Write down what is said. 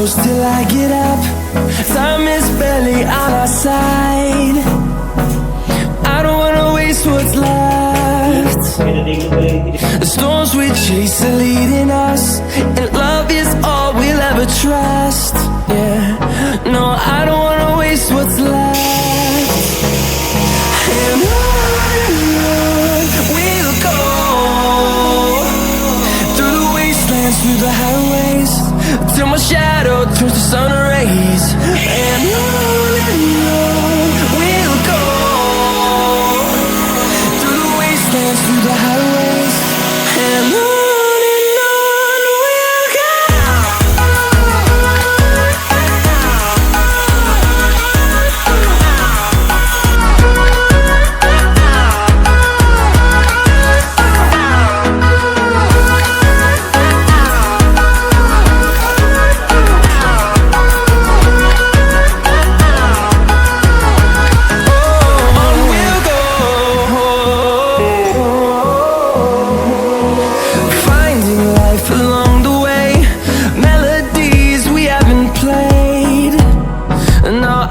close till I get up. Time is barely on our side. I don't wanna waste what's left. The storms we chase are leading us, and love is all we'll ever trust. Yeah, no, I don't wanna waste what's left. And on we'll go, through the wastelands, through the highways, till my shadow turns to sun rays. And on we'll go, through the wastelands, through the highways, and on we'll go. Along the way, melodies we haven't played. Now